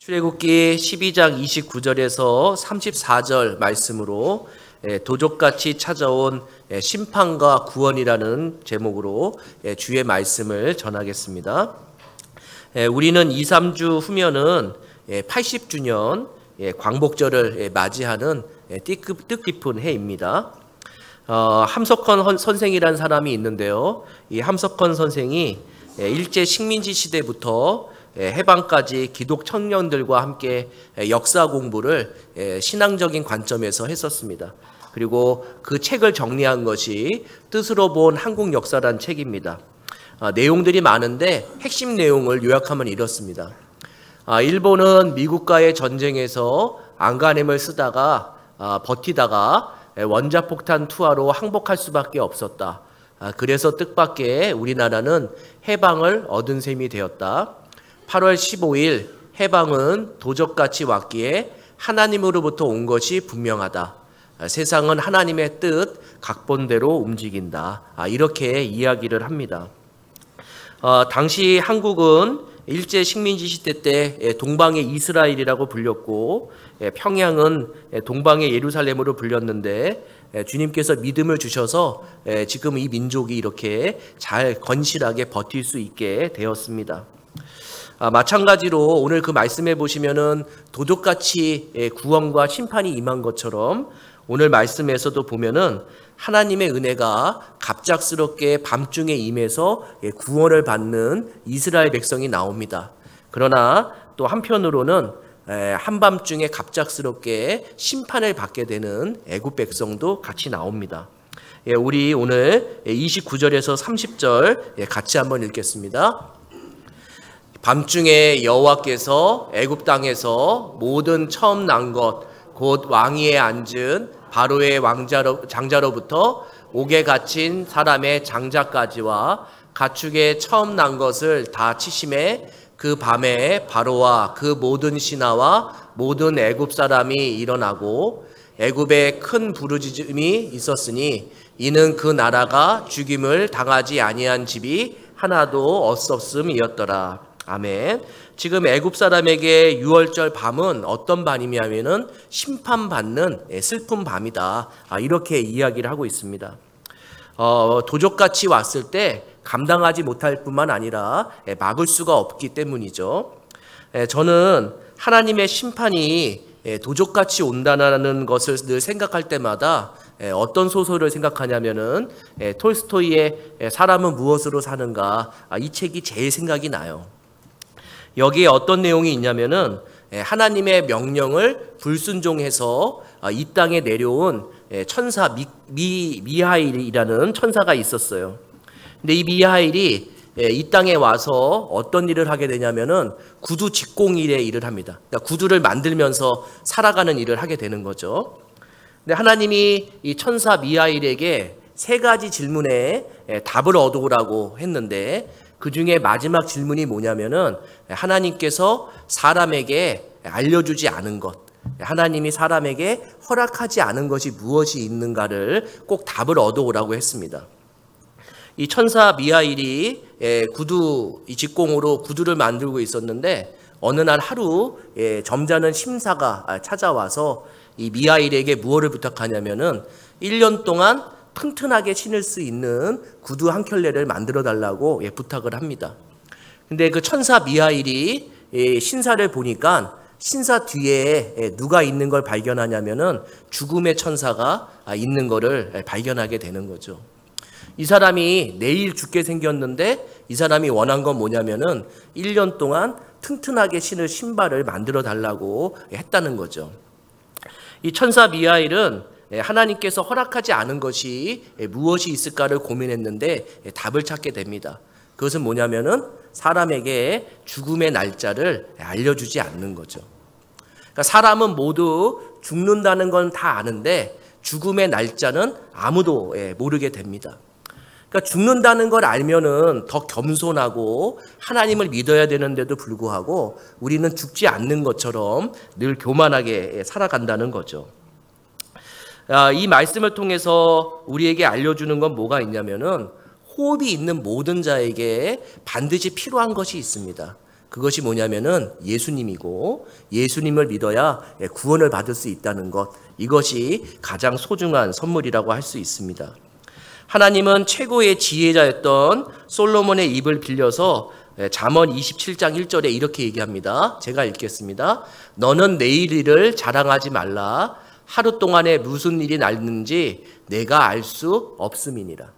출애굽기 12장 29절에서 34절 말씀으로 도적같이 찾아온 심판과 구원이라는 제목으로 주의 말씀을 전하겠습니다. 우리는 2, 3주 후면은 80주년 광복절을 맞이하는 뜻깊은 해입니다. 함석헌 선생이라는 사람이 있는데요. 이 함석헌 선생이 일제 식민지 시대부터 해방까지 기독 청년들과 함께 역사 공부를 신앙적인 관점에서 했었습니다. 그리고 그 책을 정리한 것이 뜻으로 본 한국 역사란 책입니다. 내용들이 많은데 핵심 내용을 요약하면 이렇습니다. 일본은 미국과의 전쟁에서 안간힘을 쓰다가 버티다가 원자폭탄 투하로 항복할 수밖에 없었다. 그래서 뜻밖의 우리나라는 해방을 얻은 셈이 되었다. 8월 15일 해방은 도적같이 왔기에 하나님으로부터 온 것이 분명하다. 세상은 하나님의 뜻 각본대로 움직인다. 이렇게 이야기를 합니다. 당시 한국은 일제 식민지 시대 때 동방의 이스라엘이라고 불렸고 평양은 동방의 예루살렘으로 불렸는데 주님께서 믿음을 주셔서 지금 이 민족이 이렇게 잘 건실하게 버틸 수 있게 되었습니다. 마찬가지로 오늘 그 말씀해 보시면은 도적같이 구원과 심판이 임한 것처럼 오늘 말씀에서도 보면은 하나님의 은혜가 갑작스럽게 밤중에 임해서 구원을 받는 이스라엘 백성이 나옵니다. 그러나 또 한편으로는 한밤중에 갑작스럽게 심판을 받게 되는 애굽 백성도 같이 나옵니다. 우리 오늘 29절에서 30절 같이 한번 읽겠습니다. 밤중에 여호와께서 애굽 땅에서 모든 처음 난 것 곧 왕위에 앉은 바로의 장자로부터 옥에 갇힌 사람의 장자까지와 가축의 처음 난 것을 다 치심에 그 밤에 바로와 그 모든 신하와 모든 애굽 사람이 일어나고 애굽에 큰 부르짖음이 있었으니 이는 그 나라가 죽임을 당하지 아니한 집이 하나도 없었음이었더라. 아멘. 지금 애굽 사람에게 유월절 밤은 어떤 밤이냐면은 심판받는 슬픈 밤이다. 이렇게 이야기를 하고 있습니다. 도적같이 왔을 때 감당하지 못할 뿐만 아니라 막을 수가 없기 때문이죠. 저는 하나님의 심판이 도적같이 온다는 것을 늘 생각할 때마다 어떤 소설을 생각하냐면은 톨스토이의 사람은 무엇으로 사는가, 이 책이 제일 생각이 나요. 여기에 어떤 내용이 있냐면은 하나님의 명령을 불순종해서 이 땅에 내려온 천사 미하일이라는 천사가 있었어요. 근데 이 미하일이 이 땅에 와서 어떤 일을 하게 되냐면은 구두 직공일의 일을 합니다. 그러니까 구두를 만들면서 살아가는 일을 하게 되는 거죠. 근데 하나님이 이 천사 미하일에게 세 가지 질문에 답을 얻어오라고 했는데 그 중에 마지막 질문이 뭐냐면은 하나님께서 사람에게 알려주지 않은 것, 하나님이 사람에게 허락하지 않은 것이 무엇이 있는가를 꼭 답을 얻어오라고 했습니다. 이 천사 미하일이 이 직공으로 구두를 만들고 있었는데 어느 날 하루 점잖은 심사가 찾아와서 이 미하일에게 무엇을 부탁하냐면은 1년 동안 튼튼하게 신을 수 있는 구두 한 켤레를 만들어 달라고 부탁을 합니다. 근데 그 천사 미하일이 신사를 보니까 신사 뒤에 누가 있는 걸 발견하냐면은 죽음의 천사가 있는 거를 발견하게 되는 거죠. 이 사람이 내일 죽게 생겼는데 이 사람이 원한 건 뭐냐면은 1년 동안 튼튼하게 신을 신발을 만들어 달라고 했다는 거죠. 이 천사 미하일은 하나님께서 허락하지 않은 것이 무엇이 있을까를 고민했는데 답을 찾게 됩니다. 그것은 뭐냐면은 사람에게 죽음의 날짜를 알려주지 않는 거죠. 그러니까 사람은 모두 죽는다는 건 다 아는데 죽음의 날짜는 아무도 모르게 됩니다. 그러니까 죽는다는 걸 알면은 더 겸손하고 하나님을 믿어야 되는데도 불구하고 우리는 죽지 않는 것처럼 늘 교만하게 살아간다는 거죠. 이 말씀을 통해서 우리에게 알려주는 건 뭐가 있냐면은 호흡이 있는 모든 자에게 반드시 필요한 것이 있습니다. 그것이 뭐냐면은 예수님이고 예수님을 믿어야 구원을 받을 수 있다는 것, 이것이 가장 소중한 선물이라고 할 수 있습니다. 하나님은 최고의 지혜자였던 솔로몬의 입을 빌려서 잠언 27장 1절에 이렇게 얘기합니다. 제가 읽겠습니다. 너는 내일 일을 자랑하지 말라. 하루 동안에 무슨 일이 났는지 내가 알 수 없음이니라.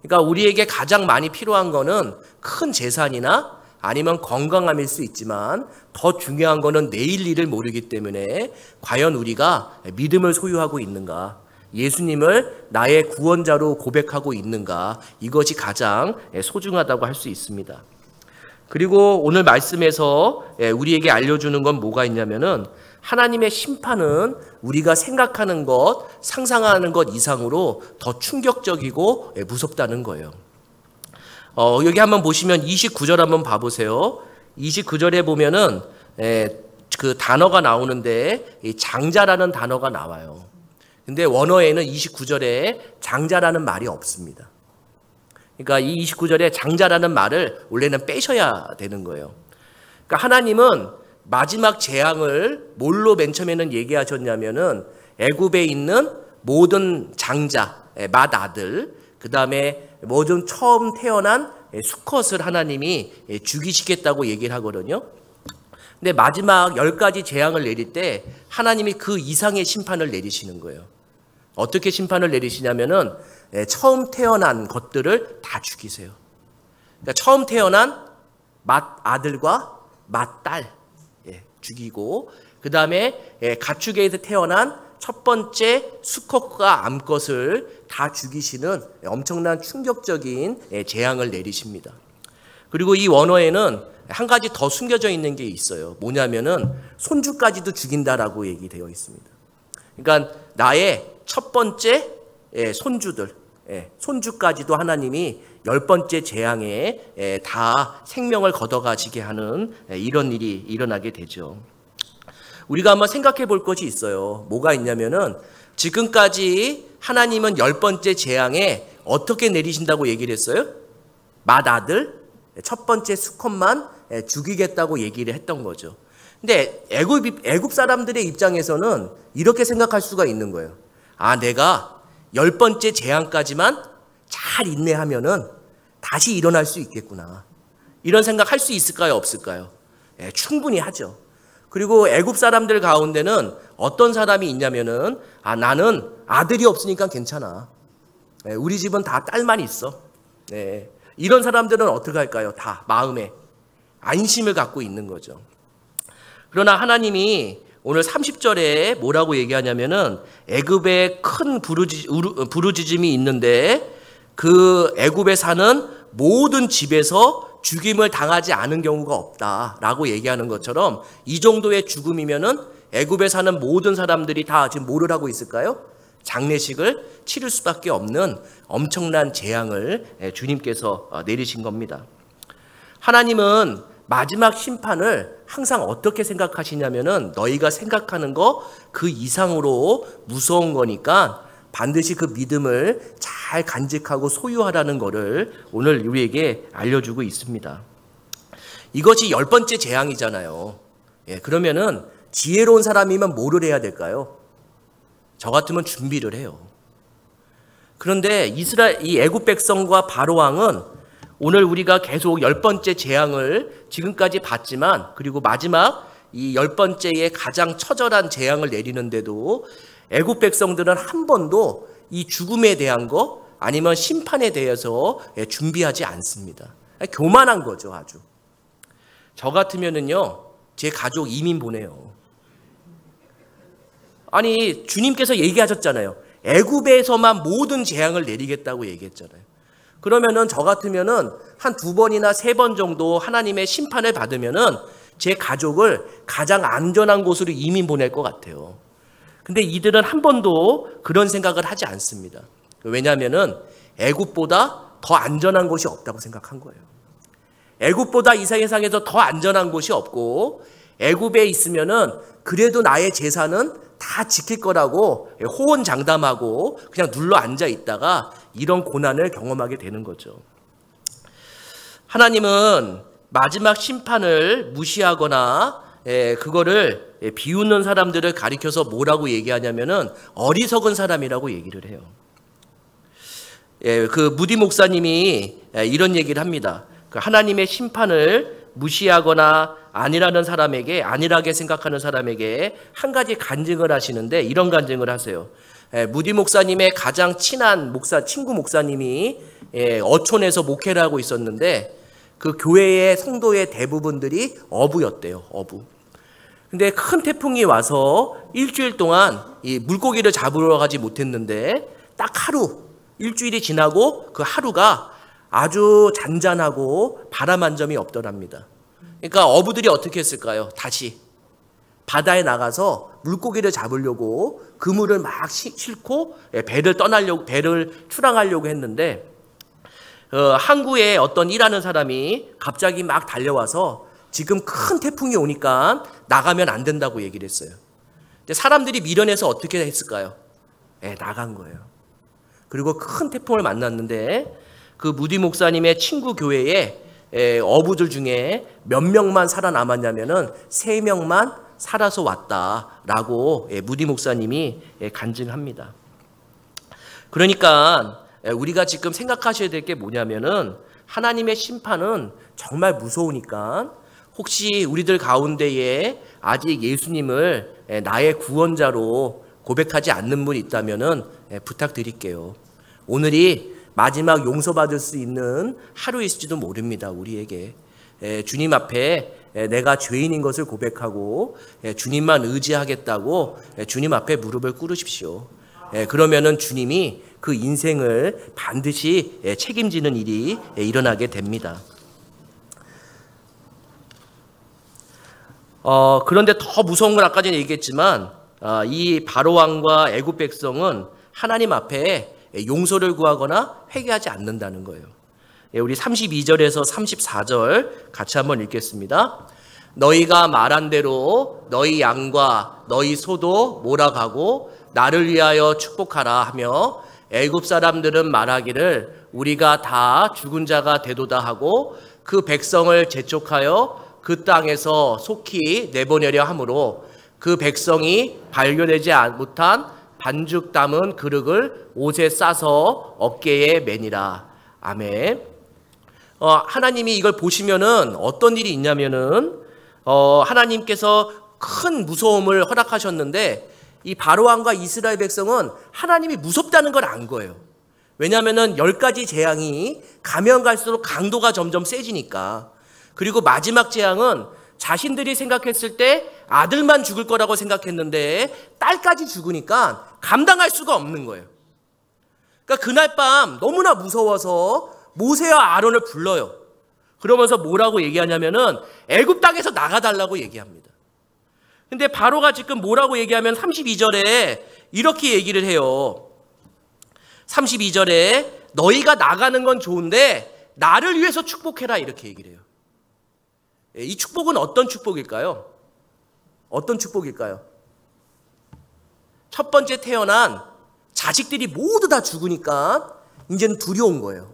그러니까 우리에게 가장 많이 필요한 거는 큰 재산이나 아니면 건강함일 수 있지만 더 중요한 거는 내일 일을 모르기 때문에 과연 우리가 믿음을 소유하고 있는가, 예수님을 나의 구원자로 고백하고 있는가, 이것이 가장 소중하다고 할 수 있습니다. 그리고 오늘 말씀에서 우리에게 알려주는 건 뭐가 있냐면은 하나님의 심판은 우리가 생각하는 것, 상상하는 것 이상으로 더 충격적이고 무섭다는 거예요. 여기 한번 보시면 29절 한번 봐보세요. 29절에 보면은 그 단어가 나오는데 장자라는 단어가 나와요. 근데 원어에는 29절에 장자라는 말이 없습니다. 그러니까 이 29절에 장자라는 말을 원래는 빼셔야 되는 거예요. 그러니까 하나님은 마지막 재앙을 뭘로 맨 처음에는 얘기하셨냐면은 애굽에 있는 모든 장자, 맏아들, 그 다음에 모든 처음 태어난 수컷을 하나님이 죽이시겠다고 얘기를 하거든요. 근데 마지막 10가지 재앙을 내릴 때 하나님이 그 이상의 심판을 내리시는 거예요. 어떻게 심판을 내리시냐면은 처음 태어난 것들을 다 죽이세요. 그러니까 처음 태어난 맏아들과 맏딸 죽이고, 그 다음에 가축에서 태어난 첫 번째 수컷과 암컷을 다 죽이시는 엄청난 충격적인 재앙을 내리십니다. 그리고 이 원어에는 한 가지 더 숨겨져 있는 게 있어요. 뭐냐면은 손주까지도 죽인다라고 얘기되어 있습니다. 그러니까 나의 첫 번째 손주들, 손주까지도 하나님이 10번째 재앙에 다 생명을 걷어가시게 하는 이런 일이 일어나게 되죠. 우리가 한번 생각해 볼 것이 있어요. 뭐가 있냐면은 지금까지 하나님은 10번째 재앙에 어떻게 내리신다고 얘기를 했어요? 맏아들, 첫 번째 수컷만 죽이겠다고 얘기를 했던 거죠. 근데 애굽 사람들의 입장에서는 이렇게 생각할 수가 있는 거예요. 아, 내가 10번째 재앙까지만 잘 인내하면은 다시 일어날 수 있겠구나. 이런 생각할 수 있을까요? 없을까요? 충분히 하죠. 그리고 애굽 사람들 가운데는 어떤 사람이 있냐면은 나는 아들이 없으니까 괜찮아. 우리 집은 다 딸만 있어. 이런 사람들은 어떻게 할까요? 다 마음에 안심을 갖고 있는 거죠. 그러나 하나님이 오늘 30절에 뭐라고 얘기하냐면은 애굽에 큰 부르짖음이 있는데 그 애굽에 사는 모든 집에서 죽임을 당하지 않은 경우가 없다라고 얘기하는 것처럼 이 정도의 죽음이면은 애굽에 사는 모든 사람들이 다 지금 뭐를 하고 있을까요? 장례식을 치를 수밖에 없는 엄청난 재앙을 주님께서 내리신 겁니다. 하나님은 마지막 심판을 항상 어떻게 생각하시냐면은 너희가 생각하는 거 그 이상으로 무서운 거니까 반드시 그 믿음을 잘 간직하고 소유하라는 것을 오늘 우리에게 알려주고 있습니다. 이것이 10번째 재앙이잖아요. 그러면은 지혜로운 사람이면 뭐를 해야 될까요? 저 같으면 준비를 해요. 그런데 이 애굽 백성과 바로 왕은 오늘 우리가 계속 10번째 재앙을 지금까지 봤지만, 그리고 마지막 이 10번째의 가장 처절한 재앙을 내리는데도 애굽 백성들은 한 번도 이 죽음에 대한 거 아니면 심판에 대해서 준비하지 않습니다. 교만한 거죠, 아주. 저 같으면은요, 제 가족 이민 보내요. 아니, 주님께서 얘기하셨잖아요. 애굽에서만 모든 재앙을 내리겠다고 얘기했잖아요. 그러면은 저 같으면은 한 2번이나 3번 정도 하나님의 심판을 받으면은 제 가족을 가장 안전한 곳으로 이민 보낼 것 같아요. 근데 이들은 한 번도 그런 생각을 하지 않습니다. 왜냐하면은 애굽보다 더 안전한 곳이 없다고 생각한 거예요. 애굽보다 이 세상에서 더 안전한 곳이 없고, 애굽에 있으면은 그래도 나의 재산은 다 지킬 거라고 호언장담하고 그냥 눌러 앉아 있다가 이런 고난을 경험하게 되는 거죠. 하나님은 마지막 심판을 무시하거나 그거를 비웃는 사람들을 가리켜서 뭐라고 얘기하냐면은 어리석은 사람이라고 얘기를 해요. 그 무디 목사님이 이런 얘기를 합니다. 하나님의 심판을 무시하거나 안일하게 생각하는 사람에게 한 가지 간증을 하시는데 이런 간증을 하세요. 무디 목사님의 가장 친한 친구 목사님이 어촌에서 목회를 하고 있었는데 그 교회의 성도의 대부분들이 어부였대요. 어부. 근데 큰 태풍이 와서 일주일 동안 이 물고기를 잡으러 가지 못했는데 딱 일주일이 지나고 그 하루가 아주 잔잔하고 바람 한 점이 없더랍니다. 그러니까 어부들이 어떻게 했을까요? 다시 바다에 나가서 물고기를 잡으려고 그물을 막 싣고 배를 출항하려고 했는데 항구에 어떤 일하는 사람이 갑자기 막 달려와서 지금 큰 태풍이 오니까 나가면 안 된다고 얘기를 했어요. 근데 사람들이 미련해서 어떻게 했을까요? 나간 거예요. 그리고 큰 태풍을 만났는데 그 무디 목사님의 친구 교회에 어부들 중에 몇 명만 살아남았냐면은 3명만 살아서 왔다라고 무디 목사님이 간증합니다. 그러니까 우리가 지금 생각하셔야 될 게 뭐냐면은 하나님의 심판은 정말 무서우니까 혹시 우리들 가운데에 아직 예수님을 나의 구원자로 고백하지 않는 분이 있다면은 부탁드릴게요. 오늘이 마지막 용서받을 수 있는 하루일지도 모릅니다. 우리에게 주님 앞에 내가 죄인인 것을 고백하고 주님만 의지하겠다고 주님 앞에 무릎을 꿇으십시오. 그러면은 주님이 그 인생을 반드시 책임지는 일이 일어나게 됩니다. 그런데 더 무서운 건 아까 전에 얘기했지만 이 바로왕과 애굽 백성은 하나님 앞에 용서를 구하거나 회개하지 않는다는 거예요. 우리 32절에서 34절 같이 한번 읽겠습니다. 너희가 말한 대로 너희 양과 너희 소도 몰아가고 나를 위하여 축복하라 하며 애굽 사람들은 말하기를 우리가 다 죽은 자가 되도다 하고 그 백성을 재촉하여 그 땅에서 속히 내보내려 하므로 그 백성이 발견되지 못한 반죽 담은 그릇을 옷에 싸서 어깨에 매니라. 아멘. 하나님이 이걸 보시면은 어떤 일이 있냐면은 하나님께서 큰 무서움을 허락하셨는데 이 바로왕과 이스라엘 백성은 하나님이 무섭다는 걸 안 거예요. 왜냐하면은 10가지 재앙이 가면 갈수록 강도가 점점 세지니까. 그리고 마지막 재앙은 자신들이 생각했을 때 아들만 죽을 거라고 생각했는데 딸까지 죽으니까 감당할 수가 없는 거예요. 그러니까 그날 밤 너무나 무서워서 모세와 아론을 불러요. 그러면서 뭐라고 얘기하냐면은 애굽 땅에서 나가달라고 얘기합니다. 근데 바로가 지금 뭐라고 얘기하면 32절에 이렇게 얘기를 해요. 32절에 너희가 나가는 건 좋은데 나를 위해서 축복해라 이렇게 얘기를 해요. 이 축복은 어떤 축복일까요? 어떤 축복일까요? 첫 번째 태어난 자식들이 모두 다 죽으니까 이제는 두려운 거예요.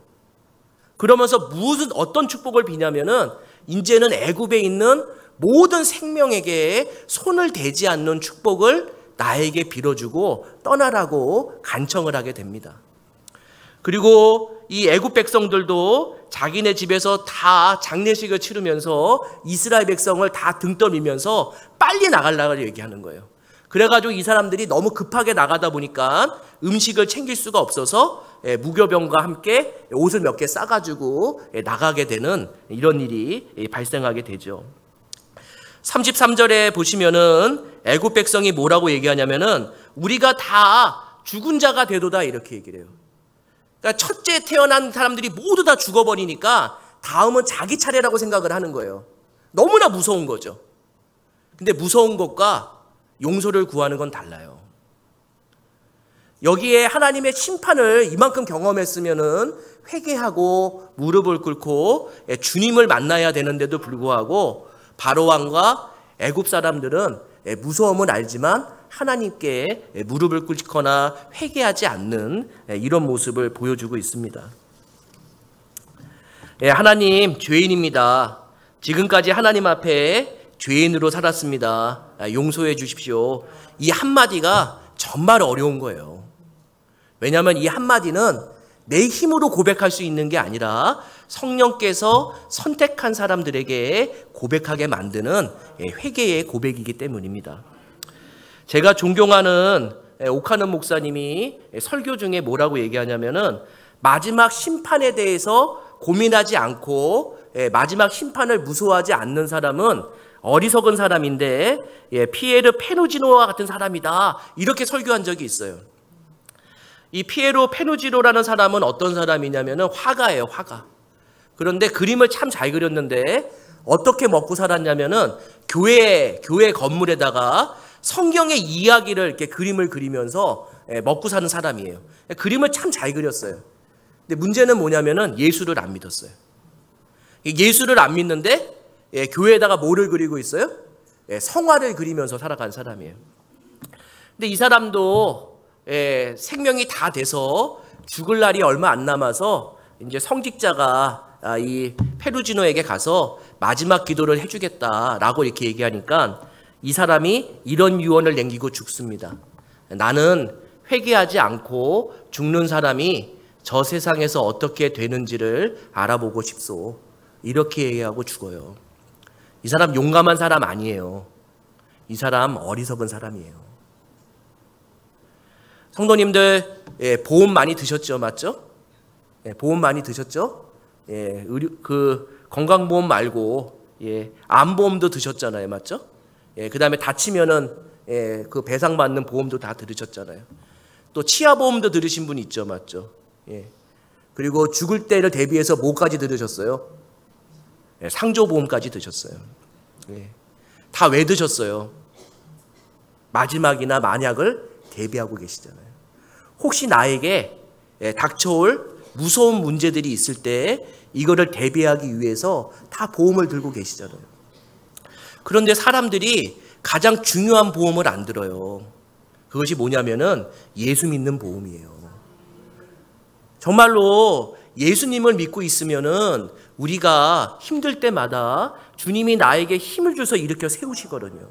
그러면서 어떤 축복을 비냐면은 이제는 애굽에 있는 모든 생명에게 손을 대지 않는 축복을 나에게 빌어주고 떠나라고 간청을 하게 됩니다. 그리고 이 애굽 백성들도 자기네 집에서 다 장례식을 치르면서 이스라엘 백성을 다 등 떠밀면서 빨리 나가려고 얘기하는 거예요. 그래가지고 이 사람들이 너무 급하게 나가다 보니까 음식을 챙길 수가 없어서 무교병과 함께 옷을 몇 개 싸가지고 나가게 되는 이런 일이 발생하게 되죠. 33절에 보시면은 애굽 백성이 뭐라고 얘기하냐면은 우리가 다 죽은 자가 되도다 이렇게 얘기를 해요. 그러니까 첫째 태어난 사람들이 모두 다 죽어버리니까 다음은 자기 차례라고 생각을 하는 거예요. 너무나 무서운 거죠. 근데 무서운 것과 용서를 구하는 건 달라요. 여기에 하나님의 심판을 이만큼 경험했으면은 회개하고 무릎을 꿇고 주님을 만나야 되는데도 불구하고 바로왕과 애굽 사람들은 무서움은 알지만 하나님께 무릎을 꿇거나 회개하지 않는 이런 모습을 보여주고 있습니다. 하나님 죄인입니다. 지금까지 하나님 앞에 죄인으로 살았습니다. 용서해 주십시오. 이 한마디가 정말 어려운 거예요. 왜냐하면 이 한마디는 내 힘으로 고백할 수 있는 게 아니라 성령께서 선택한 사람들에게 고백하게 만드는 회개의 고백이기 때문입니다. 제가 존경하는 오카는 목사님이 설교 중에 뭐라고 얘기하냐면은 마지막 심판에 대해서 고민하지 않고 마지막 심판을 무서워하지 않는 사람은 어리석은 사람인데 피에르 페누지노와 같은 사람이다, 이렇게 설교한 적이 있어요. 이 피에르 페누지노라는 사람은 어떤 사람이냐면은 화가예요, 화가. 그런데 그림을 참 잘 그렸는데 어떻게 먹고 살았냐면은 교회 건물에다가 성경의 이야기를 이렇게 그림을 그리면서 먹고 사는 사람이에요. 그림을 참 잘 그렸어요. 근데 문제는 뭐냐면은 예수를 안 믿었어요. 예수를 안 믿는데 교회에다가 뭐를 그리고 있어요? 성화를 그리면서 살아간 사람이에요. 근데 이 사람도 생명이 다 돼서 죽을 날이 얼마 안 남아서 이제 성직자가 이 페루지노에게 가서 마지막 기도를 해주겠다라고 이렇게 얘기하니까 이 사람이 이런 유언을 남기고 죽습니다. 나는 회개하지 않고 죽는 사람이 저 세상에서 어떻게 되는지를 알아보고 싶소. 이렇게 얘기하고 죽어요. 이 사람 용감한 사람 아니에요. 이 사람 어리석은 사람이에요. 성도님들, 보험 많이 드셨죠? 맞죠? 보험 많이 드셨죠? 건강보험 말고 암보험도 드셨잖아요. 맞죠? 그 다음에 다치면은 그 배상받는 보험도 다 들으셨잖아요. 또 치아보험도 들으신 분 있죠. 맞죠? 그리고 죽을 때를 대비해서 뭐까지 들으셨어요? 상조보험까지 드셨어요. 다 왜 드셨어요? 마지막이나 만약을 대비하고 계시잖아요. 혹시 나에게 닥쳐올 무서운 문제들이 있을 때 이거를 대비하기 위해서 다 보험을 들고 계시잖아요. 그런데 사람들이 가장 중요한 보험을 안 들어요. 그것이 뭐냐면은 예수 믿는 보험이에요. 정말로 예수님을 믿고 있으면은 우리가 힘들 때마다 주님이 나에게 힘을 줘서 일으켜 세우시거든요.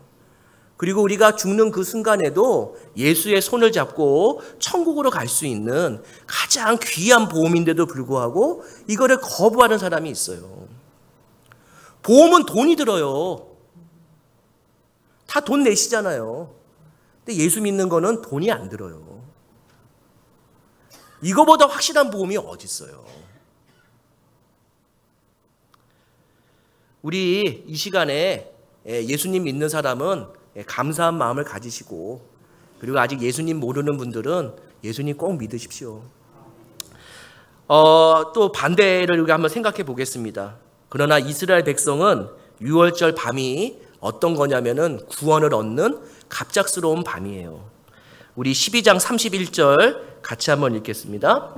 그리고 우리가 죽는 그 순간에도 예수의 손을 잡고 천국으로 갈 수 있는 가장 귀한 보험인데도 불구하고 이거를 거부하는 사람이 있어요. 보험은 돈이 들어요. 다 돈 내시잖아요. 근데 예수 믿는 거는 돈이 안 들어요. 이거보다 확실한 보험이 어디 있어요? 우리 이 시간에 예수님 믿는 사람은 감사한 마음을 가지시고, 그리고 아직 예수님 모르는 분들은 예수님 꼭 믿으십시오. 또 반대를 우리가 한번 생각해 보겠습니다. 그러나 이스라엘 백성은 유월절 밤이 어떤 거냐면은 구원을 얻는 갑작스러운 밤이에요. 우리 12장 31절 같이 한번 읽겠습니다.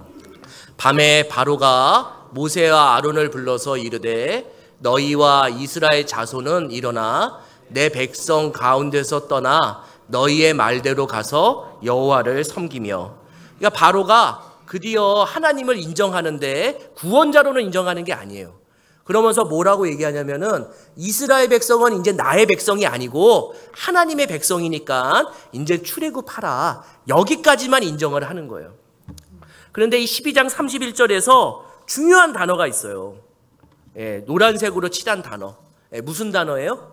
밤에 바로가 모세와 아론을 불러서 이르되 너희와 이스라엘 자손은 일어나 내 백성 가운데서 떠나 너희의 말대로 가서 여호와를 섬기며. 그러니까 바로가 드디어 하나님을 인정하는데 구원자로는 인정하는 게 아니에요. 그러면서 뭐라고 얘기하냐면은 이스라엘 백성은 이제 나의 백성이 아니고 하나님의 백성이니까 이제 출애굽하라, 여기까지만 인정을 하는 거예요. 그런데 이 12장 31절에서 중요한 단어가 있어요. 노란색으로 칠한 단어. 무슨 단어예요?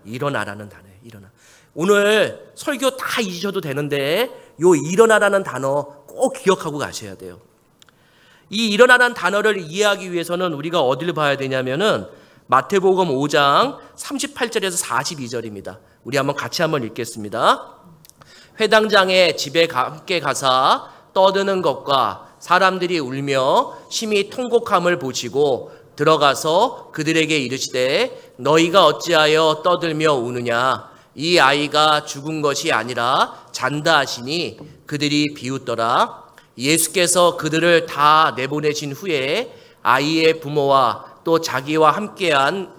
일어나라는 단어예요. 일어나. 오늘 설교 다 잊으셔도 되는데 요 일어나라는 단어 꼭 기억하고 가셔야 돼요. 이 일어나라는 단어를 이해하기 위해서는 우리가 어디를 봐야 되냐면은 마태복음 5장 38절에서 42절입니다. 우리 같이 한번 읽겠습니다. 회당장의 집에 함께 가사 떠드는 것과 사람들이 울며 심히 통곡함을 보시고 들어가서 그들에게 이르시되 너희가 어찌하여 떠들며 우느냐, 이 아이가 죽은 것이 아니라 잔다 하시니 그들이 비웃더라. 예수께서 그들을 다 내보내신 후에 아이의 부모와 또 자기와 함께한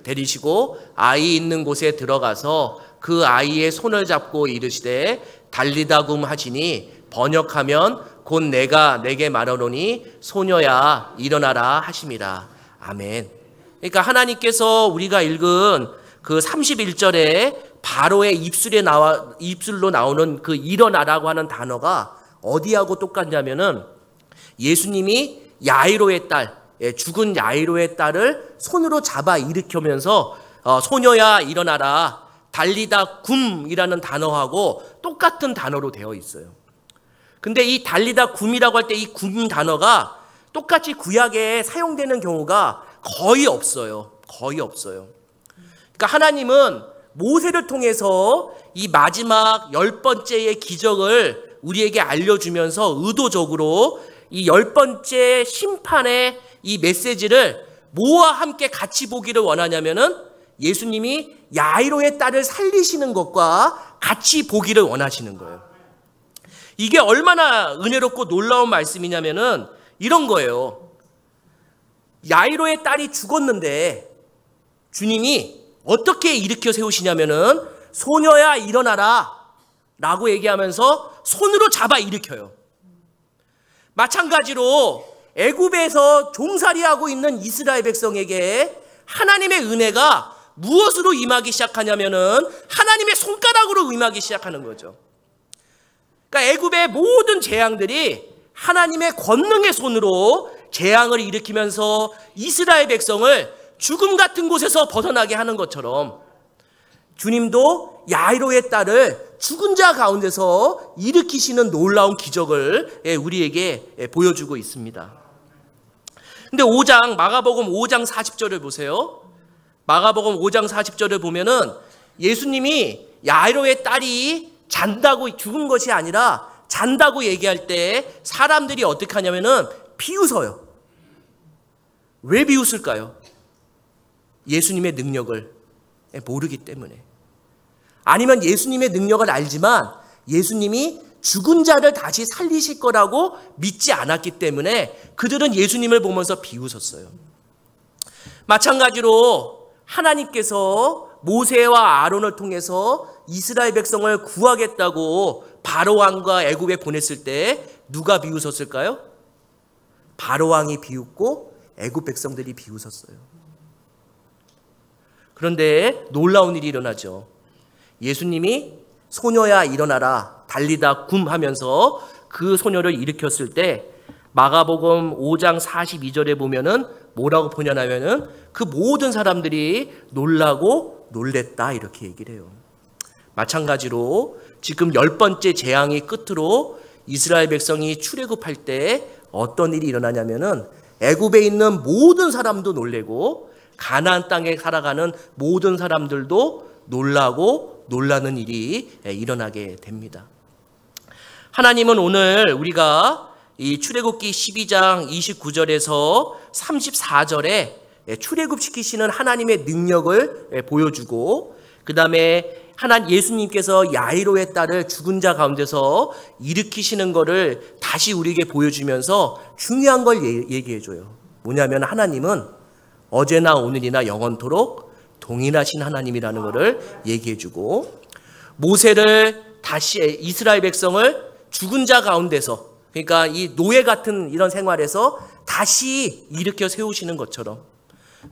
데리시고 아이 있는 곳에 들어가서 그 아이의 손을 잡고 이르시되 달리다굼 하시니 번역하면 곧 내가 내게 말하노니 소녀야 일어나라 하심이라. 아멘. 그러니까 하나님께서 우리가 읽은 그 31절에 바로의 입술로 나오는 그 일어나라고 하는 단어가 어디하고 똑같냐면은 예수님이 야이로의 딸, 죽은 야이로의 딸을 손으로 잡아 일으키면서 소녀야 일어나라, 달리다 굼이라는 단어하고 똑같은 단어로 되어 있어요. 근데 이 달리다 굼이라고 할 때 이 굼 단어가 똑같이 구약에 사용되는 경우가 거의 없어요. 거의 없어요. 그러니까 하나님은 모세를 통해서 이 마지막 10번째의 기적을 우리에게 알려주면서 의도적으로 이 10번째 심판의 이 메시지를 뭐와 함께 같이 보기를 원하냐면은 예수님이 야이로의 딸을 살리시는 것과 같이 보기를 원하시는 거예요. 이게 얼마나 은혜롭고 놀라운 말씀이냐면은 이런 거예요. 야이로의 딸이 죽었는데 주님이 어떻게 일으켜 세우시냐면은 소녀야 일어나라 라고 얘기하면서 손으로 잡아 일으켜요. 마찬가지로 애굽에서 종살이하고 있는 이스라엘 백성에게 하나님의 은혜가 무엇으로 임하기 시작하냐면은 하나님의 손가락으로 임하기 시작하는 거죠. 그러니까 애굽의 모든 재앙들이 하나님의 권능의 손으로 재앙을 일으키면서 이스라엘 백성을 죽음 같은 곳에서 벗어나게 하는 것처럼 주님도 야이로의 딸을 죽은 자 가운데서 일으키시는 놀라운 기적을 우리에게 보여주고 있습니다. 근데 마가복음 5장 40절을 보세요. 마가복음 5장 40절을 보면은 예수님이 야이로의 딸이 잔다고, 죽은 것이 아니라 잔다고 얘기할 때 사람들이 어떻게 하냐면은 비웃어요. 왜 비웃을까요? 예수님의 능력을 모르기 때문에. 아니면 예수님의 능력을 알지만 예수님이 죽은 자를 다시 살리실 거라고 믿지 않았기 때문에 그들은 예수님을 보면서 비웃었어요. 마찬가지로 하나님께서 모세와 아론을 통해서 이스라엘 백성을 구하겠다고 바로왕과 애굽에 보냈을 때 누가 비웃었을까요? 바로왕이 비웃고 애굽 백성들이 비웃었어요. 그런데 놀라운 일이 일어나죠. 예수님이 소녀야 일어나라 달리다 굼 하면서 그 소녀를 일으켰을 때 마가복음 5장 42절에 보면은 뭐라고 보냐면은 그 모든 사람들이 놀라고 놀랬다 이렇게 얘기를 해요. 마찬가지로 지금 10번째 재앙의 끝으로 이스라엘 백성이 출애굽할 때 어떤 일이 일어나냐면은 애굽에 있는 모든 사람도 놀래고 가나안 땅에 살아가는 모든 사람들도 놀라고 놀라는 일이 일어나게 됩니다. 하나님은 오늘 우리가 이 출애굽기 12장 29절에서 34절에 출애굽시키시는 하나님의 능력을 보여주고 그 다음에 예수님께서 야이로의 딸을 죽은 자 가운데서 일으키시는 것을 다시 우리에게 보여주면서 중요한 걸 얘기해줘요. 뭐냐면 하나님은 어제나 오늘이나 영원토록 동일하신 하나님이라는 것을 얘기해주고 모세를 다시 이스라엘 백성을 죽은 자 가운데서 그러니까 이 노예 같은 이런 생활에서 다시 일으켜 세우시는 것처럼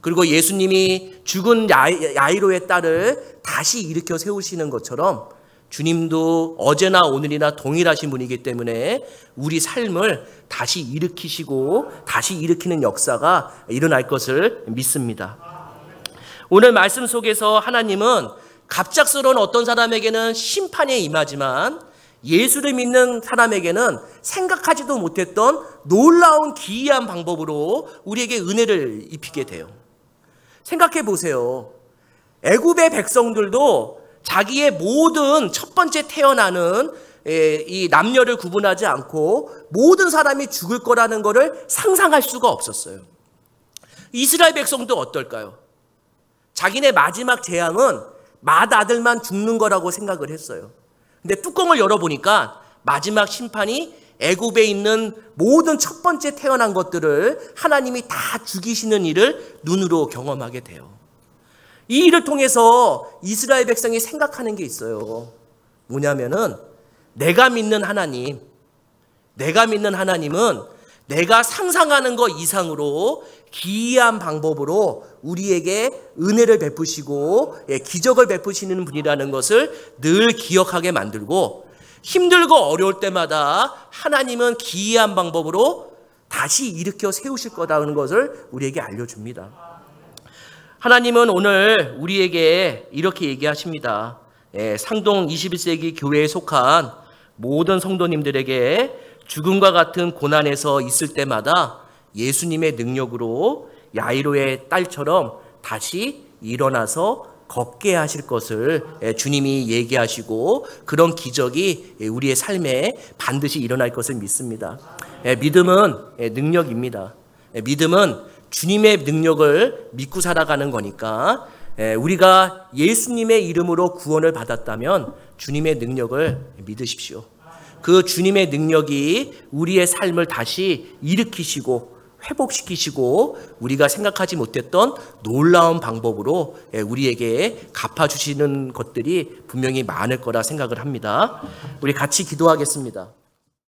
그리고 예수님이 죽은 야이로의 딸을 다시 일으켜 세우시는 것처럼 주님도 어제나 오늘이나 동일하신 분이기 때문에 우리 삶을 다시 일으키시고 다시 일으키는 역사가 일어날 것을 믿습니다. 오늘 말씀 속에서 하나님은 갑작스러운 어떤 사람에게는 심판에 임하지만 예수를 믿는 사람에게는 생각하지도 못했던 놀라운 기이한 방법으로 우리에게 은혜를 입히게 돼요. 생각해 보세요. 애굽의 백성들도 자기의 모든 첫 번째 태어나는 이 남녀를 구분하지 않고 모든 사람이 죽을 거라는 것을 상상할 수가 없었어요. 이스라엘 백성도 어떨까요? 자기네 마지막 재앙은 맏아들만 죽는 거라고 생각을 했어요. 근데 뚜껑을 열어보니까 마지막 심판이 애굽에 있는 모든 첫 번째 태어난 것들을 하나님이 다 죽이시는 일을 눈으로 경험하게 돼요. 이 일을 통해서 이스라엘 백성이 생각하는 게 있어요. 뭐냐면은 내가 믿는 하나님은 내가 상상하는 것 이상으로 기이한 방법으로 우리에게 은혜를 베푸시고 기적을 베푸시는 분이라는 것을 늘 기억하게 만들고, 힘들고 어려울 때마다 하나님은 기이한 방법으로 다시 일으켜 세우실 거다는 것을 우리에게 알려줍니다. 하나님은 오늘 우리에게 이렇게 얘기하십니다. 상동 21세기 교회에 속한 모든 성도님들에게 죽음과 같은 고난에서 있을 때마다 예수님의 능력으로 야이로의 딸처럼 다시 일어나서 걷게 하실 것을 주님이 얘기하시고, 그런 기적이 우리의 삶에 반드시 일어날 것을 믿습니다. 믿음은 능력입니다. 믿음은 주님의 능력을 믿고 살아가는 거니까, 우리가 예수님의 이름으로 구원을 받았다면 주님의 능력을 믿으십시오. 그 주님의 능력이 우리의 삶을 다시 일으키시고 회복시키시고 우리가 생각하지 못했던 놀라운 방법으로 우리에게 갚아주시는 것들이 분명히 많을 거라 생각을 합니다. 우리 같이 기도하겠습니다.